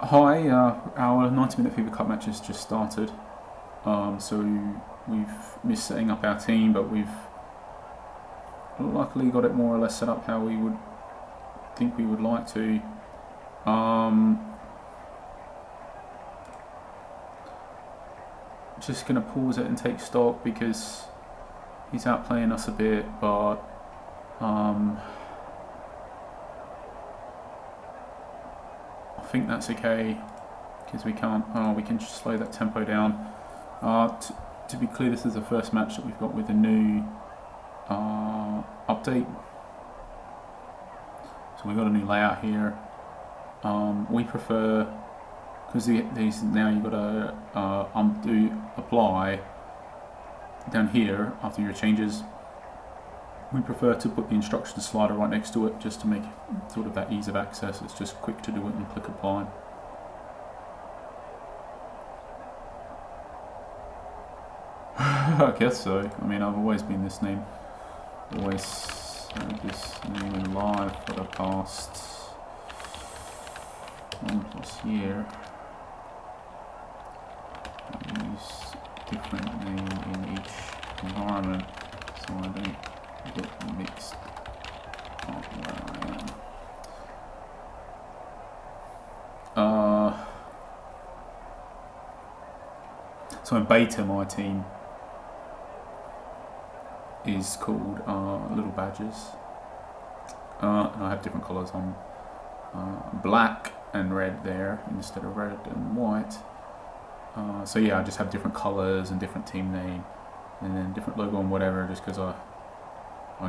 Hi, our 90-minute FIFA Cup match has just started. So we've missed setting up our team, but we've luckily got it more or less set up how we would think we would like to. Just going to pause it and take stock because he's outplaying us a bit, but I think that's okay because we can just slow that tempo down. To be clear, this is the first match that we've got with the new update. So we've got a new layout here. We prefer, because these now you've got to undo apply down here after your changes. We prefer to put the instructions slider right next to it just to make sort of that ease of access. It's just quick to do it and click apply. I guess so. I mean, I've always been this name. Always had this name in live for the past 1+ year. I use different name in each environment so I don't get mixed up where I am. So in beta, my team is called Little Badgers, and I have different colours on black and red there instead of red and white. So yeah, I just have different colours and different team name, and then different logo and whatever. Just because I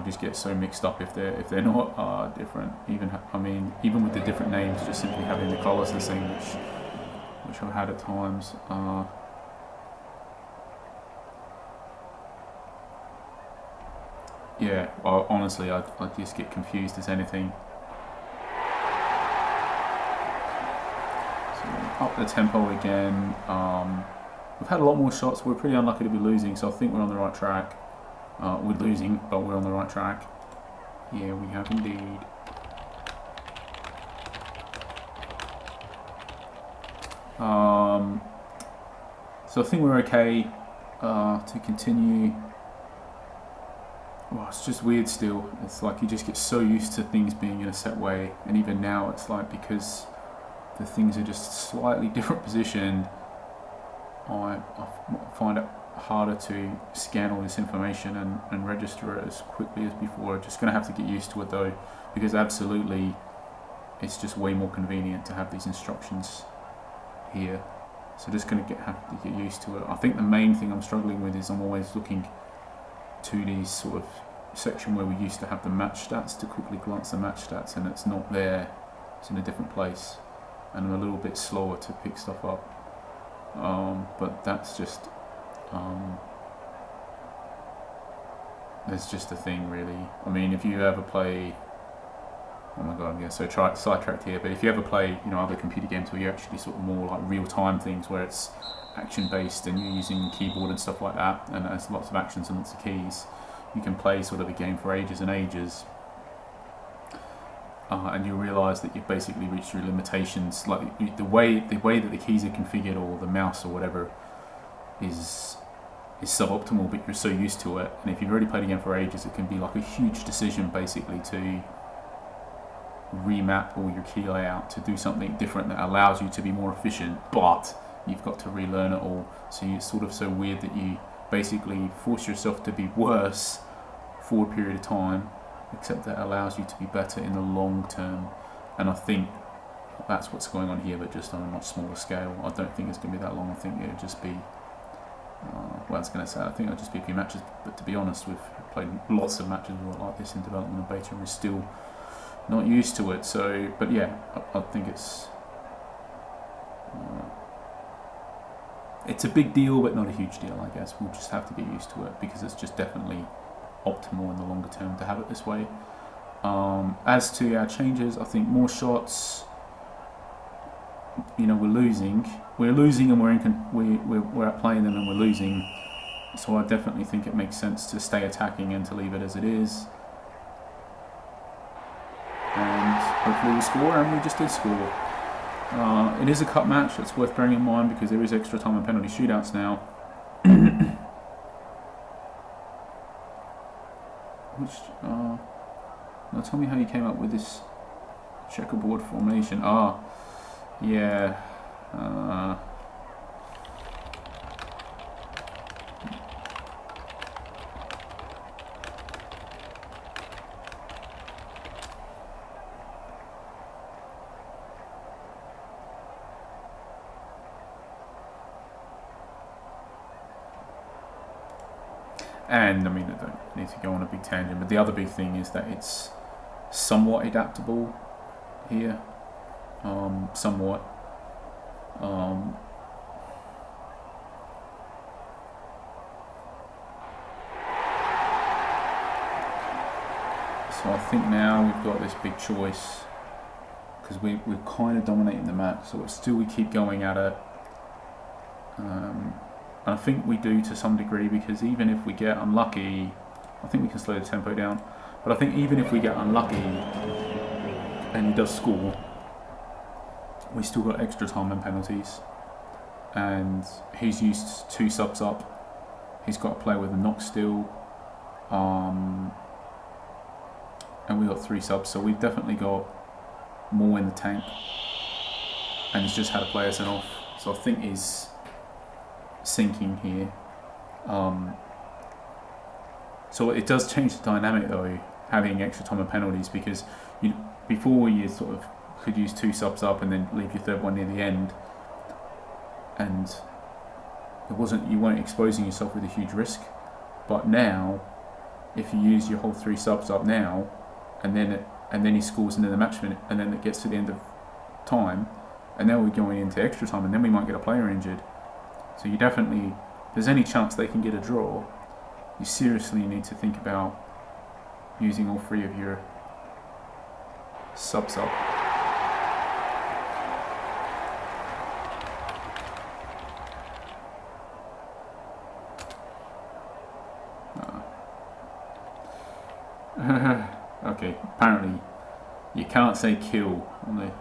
just get so mixed up if they're not different. Even with the different names, just simply having the colours the same, which I've had at times. Yeah, honestly, I just get confused as anything. So up the tempo again. We've had a lot more shots. We're pretty unlucky to be losing, so I think we're on the right track. We're losing, but we're on the right track. Yeah, we have indeed. So I think we're okay to continue. Well, it's just weird still. It's like you just get so used to things being in a set way, and even now it's like because the things are just slightly different positioned, I find it harder to scan all this information and register it as quickly as before. I'm just going to have to get used to it though, because absolutely it's just way more convenient to have these instructions here. So just going to have to get used to it. I think the main thing I'm struggling with is I'm always looking to these sort of section where we used to have the match stats to quickly glance the match stats, and it's not there. It's in a different place, and I'm a little bit slower to pick stuff up. But that's just there's just a thing really. I mean, if you ever play, oh my god, I'm getting so sidetracked here. But if you ever play, other computer games where you're actually sort of more like real-time things, where it's action-based and you're using keyboard and stuff like that, and there's lots of actions and lots of keys, you can play sort of a game for ages and ages, and you realise that you've basically reached your limitations. Like the way that the keys are configured, or the mouse or whatever, is suboptimal, but you're so used to it. And if you've already played a game for ages, it can be like a huge decision basically to remap all your key layout to do something different that allows you to be more efficient, but you've got to relearn it all. So it's sort of so weird that you basically force yourself to be worse for a period of time, except that allows you to be better in the long term. And I think that's what's going on here, but just on a much smaller scale. I don't think it's going to be that long. I think it'll just be I think it'll just be a few matches, but to be honest, we've played lots of matches like this in development and beta, and we're still not used to it. So, but yeah, I think it's a big deal, but not a huge deal, I guess. We'll just have to get used to it, because it's just definitely optimal in the longer term to have it this way. As to our changes, I think more shots. We're losing, and we're outplaying them, and we're losing. So I definitely think it makes sense to stay attacking and to leave it as it is. And hopefully we score, and we just did score. It is a cup match, that's worth bearing in mind because there is extra time and penalty shootouts now. Which, now tell me how you came up with this checkerboard formation. Yeah. And I mean, I don't need to go on a big tangent, but the other big thing is that it's somewhat adaptable here. Somewhat. So I think now we've got this big choice because we're kind of dominating the map, so still we keep going at it. And I think we do to some degree, because even if we get unlucky, I think we can slow the tempo down, but I think even if we get unlucky and he does score, we still got extra time and penalties, and he's used 2 subs up, he's got to play with a knock still, and we got 3 subs, so we've definitely got more in the tank, and he's just had to play us off, so I think he's sinking here. So it does change the dynamic though, having extra time and penalties, because before you sort of could use 2 subs up and then leave your third one near the end, and you weren't exposing yourself with a huge risk. But now, if you use your whole 3 subs up now, and then he scores into the match minute, and then it gets to the end of time, and then we're going into extra time, and then we might get a player injured. So you definitely, if there's any chance they can get a draw, you seriously need to think about using all 3 of your subs up. Okay, apparently you can't say kill on the...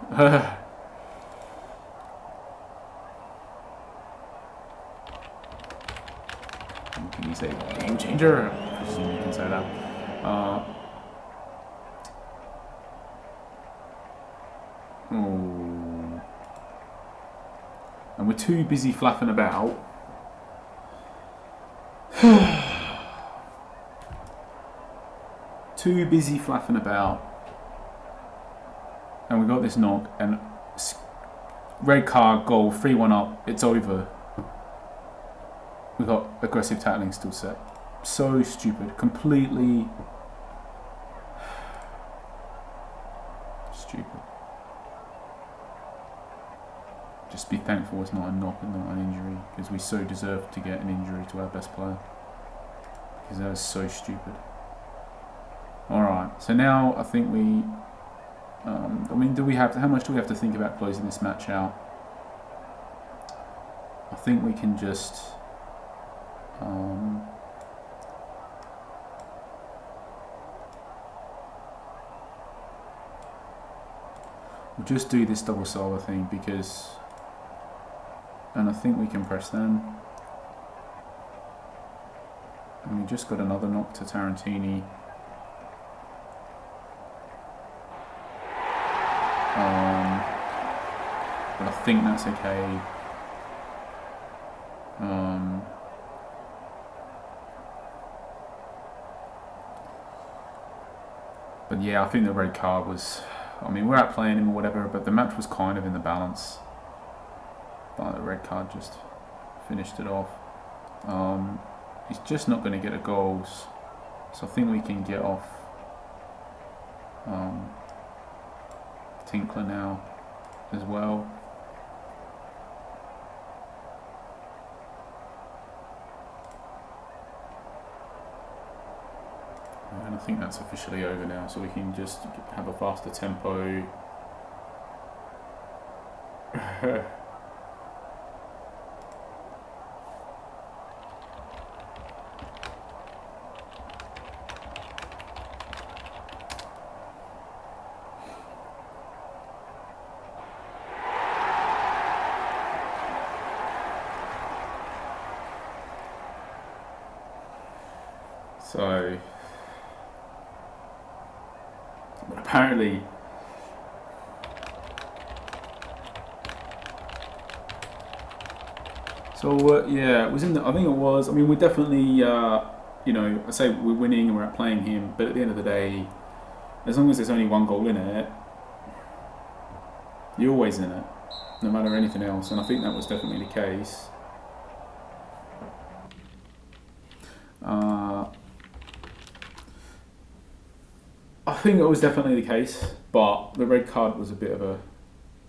Can you say game changer? I presume you can say that. And we're too busy flapping about. Too busy flapping about. And we got this knock, and red card, goal, 3-1 up, it's over. We've got aggressive tackling still set. So stupid. Completely stupid. Just be thankful it's not a knock and not an injury, because we so deserve to get an injury to our best player. Because that was so stupid. Alright, so now I think we... I mean, how much do we have to think about closing this match out? I think we can just... we'll just do this double solo thing, because... And I think we can press them. And we just got another knock to Tarantini. But I think that's okay. But yeah, I think the red card was... I mean, we're outplaying him or whatever, but the match was kind of in the balance. But the red card just finished it off. He's just not going to get a goal, so I think we can get off Tinkler now as well. And I think that's officially over now, so we can just have a faster tempo. So, but apparently, yeah, it was in the. I think it was. I mean, we're definitely, I say we're winning and we're outplaying him, but at the end of the day, as long as there's only one goal in it, you're always in it, no matter anything else. And I think that was definitely the case. I think it was definitely the case, but the red card was a bit of a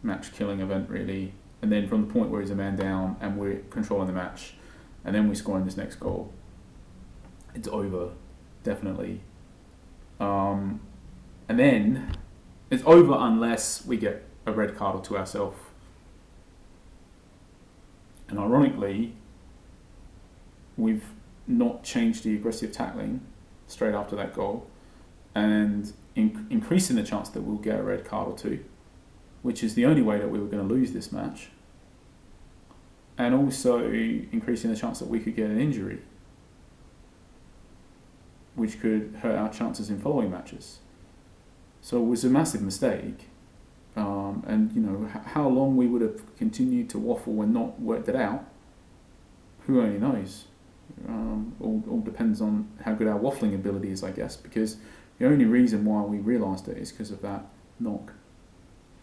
match-killing event, really. And then from the point where he's a man down and we're controlling the match, and then we score in this next goal, it's over, definitely. And then it's over unless we get a red card or two ourselves. And ironically, we've not changed the aggressive tackling straight after that goal, and increasing the chance that we'll get a red card or two, which is the only way that we were going to lose this match, and also increasing the chance that we could get an injury, which could hurt our chances in following matches. So it was a massive mistake, and how long we would have continued to waffle and not worked it out, who only knows. All depends on how good our waffling ability is, I guess, because the only reason why we realised it is because of that knock.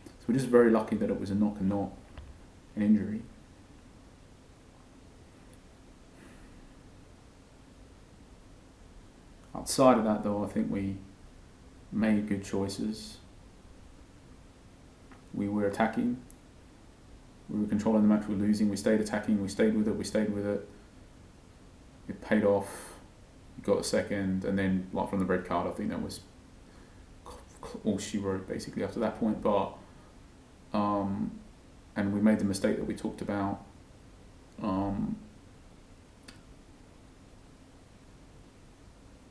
So we're just very lucky that it was a knock and not an injury. Outside of that, though, I think we made good choices. We were attacking. We were controlling the match. We were losing. We stayed attacking. We stayed with it. It paid off. We got a second, and then from the red card, I think that was all she wrote basically after that point. But and we made the mistake that we talked about.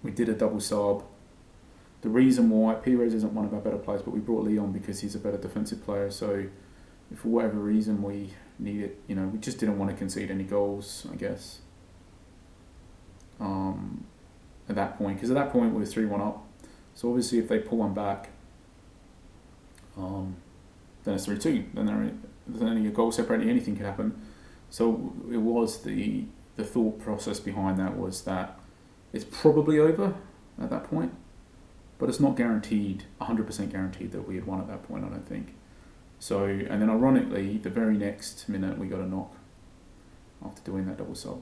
We did a double sub. The reason why Pires isn't one of our better players, but we brought Lee on because he's a better defensive player. So if for whatever reason we needed, we just didn't want to concede any goals, I guess. At that point, because at that point we were 3-1 up. So obviously, if they pull one back, then it's 3-2. Then there's only a goal separating. Anything could happen. So it was the thought process behind that was that it's probably over at that point, but it's not guaranteed, 100% guaranteed that we had won at that point. I don't think. So, and then ironically, the very next minute we got a knock after doing that double sub.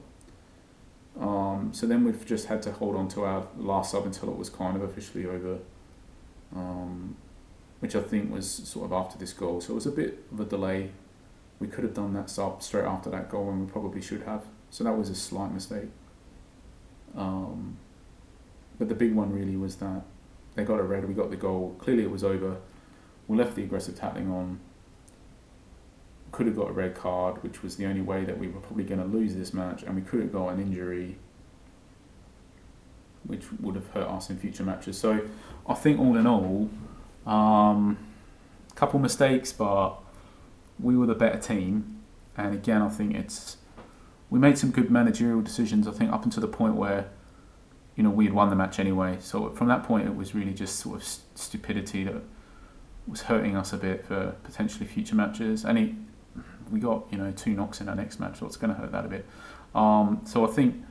So then we've just had to hold on to our last sub until it was kind of officially over, which I think was sort of after this goal. So it was a bit of a delay. We could have done that sub straight after that goal, and we probably should have. So that was a slight mistake. But the big one really was that they got a red, we got the goal. Clearly it was over. We left the aggressive tackling on. Could have got a red card, which was the only way that we were probably going to lose this match, and we could have got an injury, which would have hurt us in future matches. So I think all in all, couple mistakes, but we were the better team. And again, I think we made some good managerial decisions, I think, up until the point where we had won the match anyway. So from that point, it was really just sort of stupidity that was hurting us a bit for potentially future matches. And we got 2 knocks in our next match, so it's going to hurt that a bit. So I think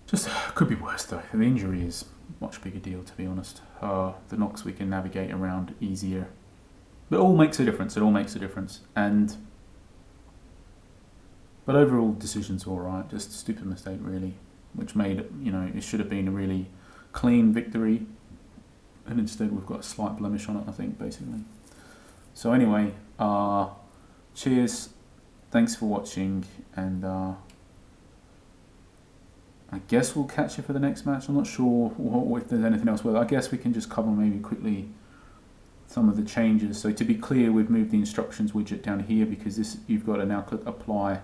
just could be worse though. The injury is a much bigger deal, to be honest. The knocks we can navigate around easier, but it all makes a difference. But overall, decision's all right. Just a stupid mistake, really, which made it should have been a really clean victory, and instead we've got a slight blemish on it, I think, basically. So anyway, cheers, thanks for watching, and I guess we'll catch you for the next match. I'm not sure if there's anything else. Well, I guess we can just cover maybe quickly some of the changes. So to be clear, we've moved the instructions widget down here because you've got to now click apply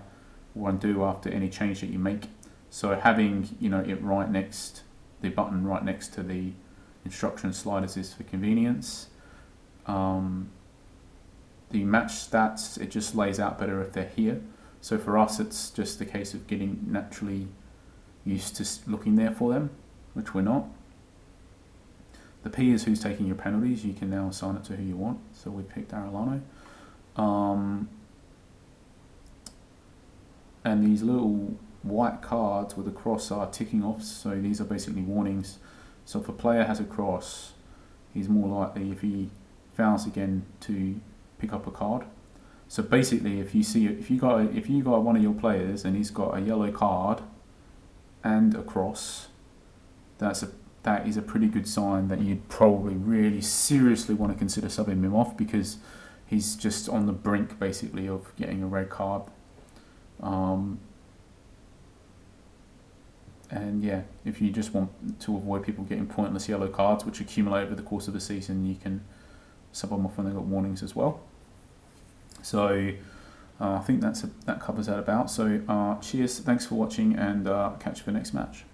or undo after any change that you make. So having it right next, the button right next to the instruction sliders is for convenience. The match stats, it just lays out better if they're here. So for us, it's just a case of getting naturally used to looking there for them. which we're not. The P is who's taking your penalties. You can now assign it to who you want. So we picked Arellano. And these little white cards with a cross are ticking off. So these are basically warnings. So if a player has a cross, he's more likely, if he fouls again, to pick up a card. So basically, if you got one of your players and he's got a yellow card and a cross, that is a pretty good sign that you'd probably really seriously want to consider subbing him off, because he's just on the brink basically of getting a red card. And yeah, if you just want to avoid people getting pointless yellow cards which accumulate over the course of the season, you can sub them off when they've got warnings as well. So I think that covers that about. So cheers, thanks for watching, and catch you for the next match.